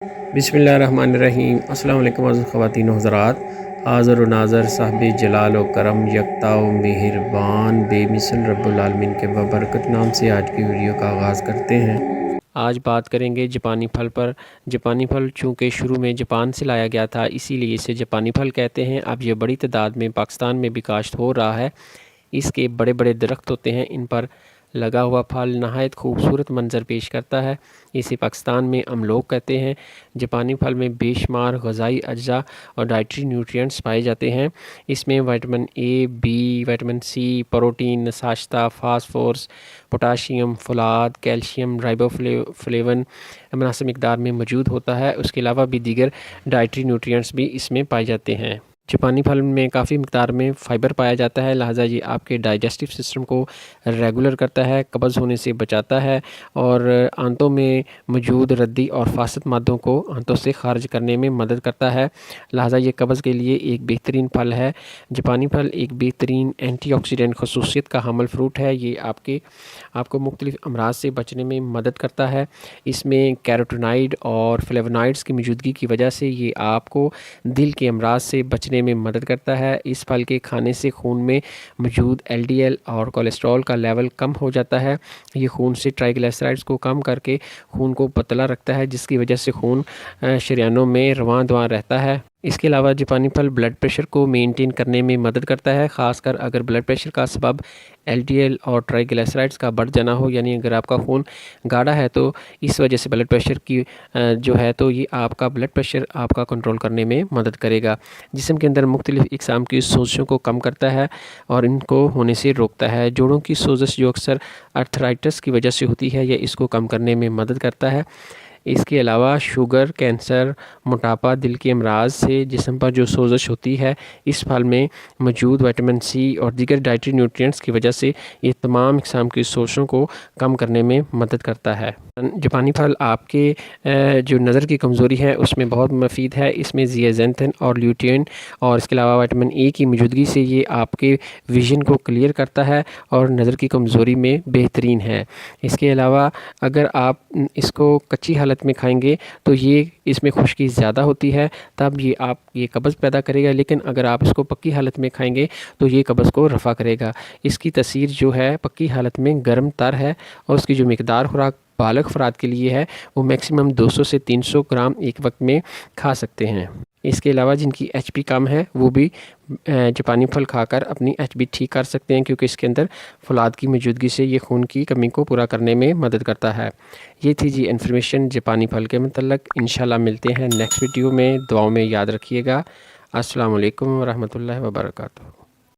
बिस्मिल्लाहिर्रहमानिर्रहीम। अस्सलाम वालेकुम ख़वातीन व हज़रात। हाज़िर व नाज़र साहिब जलाल व करम यकता व मेहरबान बेमिसल रब्बुल आलमीन के बबरकत नाम से आज की वीडियो का आगाज़ करते हैं। आज बात करेंगे जापानी फल पर। जापानी फल चूँकि शुरू में जापान से लाया गया था, इसीलिए इसे जापानी फल कहते हैं। अब ये बड़ी तादाद में पाकिस्तान में भी काश्त हो रहा है। इसके बड़े बड़े दरख्त होते हैं, इन पर लगा हुआ फल नहायत खूबसूरत मंज़र पेश करता है। इसे पाकिस्तान में अमलोक कहते हैं। जापानी फल में बेशुमार ग़िज़ाई अज्जा और डाइटरी न्यूट्रिएंट्स पाए जाते हैं। इसमें vitamin A, B, vitamin C, protein, नसाश्ता, फास्फोरस, पोटाशियम, फुलाद, कैल्शियम, राइबोफ्लेविन मुनासिब मिक़दार में मौजूद होता है। उसके अलावा भी दीगर डाइटरी न्यूट्रिएंट्स भी इसमें पाए जाते हैं। जापानी फल में काफ़ी मिक़दार में फ़ाइबर पाया जाता है, लिहाजा ये आपके डाइजेस्टिव सिस्टम को रेगुलर करता है, कब्ज़ होने से बचाता है और आंतों में मौजूद रद्दी और फासद मादों को आंतों से खारिज करने में मदद करता है। लिहाजा ये कब्ज़ के लिए एक बेहतरीन फल है। जापानी फल एक बेहतरीन एंटीऑक्सीडेंट खसूसियत का हामिल फ्रूट है। ये आपको मुख्तलिफ़ अमराज से बचने में मदद करता है। इसमें कैरोटीनॉइड और फ्लेवोनॉइड्स की मौजूदगी की वजह से ये आपको दिल के अमराज से बचने में मदद करता है। इस फल के खाने से खून में मौजूद LDL और कोलेस्ट्रॉल का लेवल कम हो जाता है। ये खून से ट्राइग्लिसराइड्स को कम करके खून को पतला रखता है, जिसकी वजह से खून शरीयानों में रवां दवां रहता है। इसके अलावा जापानी फल ब्लड प्रेशर को मेंटेन करने में मदद करता है, ख़ासकर अगर ब्लड प्रेशर का सबब LDL और ट्राइग्लिसराइड्स का बढ़ जाना हो, यानी अगर आपका खून गाढ़ा है तो इस वजह से ब्लड प्रेशर की जो है तो ये आपका ब्लड प्रेशर आपका कंट्रोल करने में मदद करेगा। जिस्म के अंदर मुख्तलिफ़ इक़साम की सोजिशों को कम करता है और इनको होने से रोकता है। जोड़ों की सोजिश जो अक्सर आर्थराइटिस की वजह से होती है, यह इसको कम करने में मदद करता है। इसके अलावा शुगर, कैंसर, मोटापा, दिल के अमराज से जिस्म पर जो सोजिश होती है, इस फल में मौजूद विटामिन सी और दीगर डाइटरी न्यूट्रिएंट्स की वजह से ये तमाम इक़साम की सोजिशों को कम करने में मदद करता है। जापानी फल आपके जो नज़र की कमज़ोरी है उसमें बहुत मुफीद है। इसमें ज़ियाज़ैंथिन और ल्यूटिन और इसके अलावा विटामिन ए की मौजूदगी से ये आपके विज़न को क्लियर करता है और नज़र की कमज़ोरी में बेहतरीन है। इसके अलावा अगर आप इसको कच्ची हालत में खाएंगे तो ये इसमें खुश्की ज़्यादा होती है, तब ये कब्ज़ पैदा करेगा। लेकिन अगर आप इसको पक्की हालत में खाएंगे तो ये कब्ज़ को रफ़ा करेगा। इसकी तसीर जो है पक्की हालत में गर्म तर है और उसकी जो मिक़दार खुराक बालग अफराद के लिए है वो मैक्सिमम 200 से 300 ग्राम एक वक्त में खा सकते हैं। इसके अलावा जिनकी HP कम है वो भी जापानी फल खाकर अपनी HP ठीक कर सकते हैं, क्योंकि इसके अंदर फुलाद की मौजूदगी से ये खून की कमी को पूरा करने में मदद करता है। ये थी जी इन्फॉर्मेशन जापानी फल के मतलब। इंशाल्लाह मिलते हैं नेक्स्ट वीडियो में। दुआओं में याद रखिएगा। अस्सलाम वालेकुम व रहमतुल्लाहि व बरकातुहू।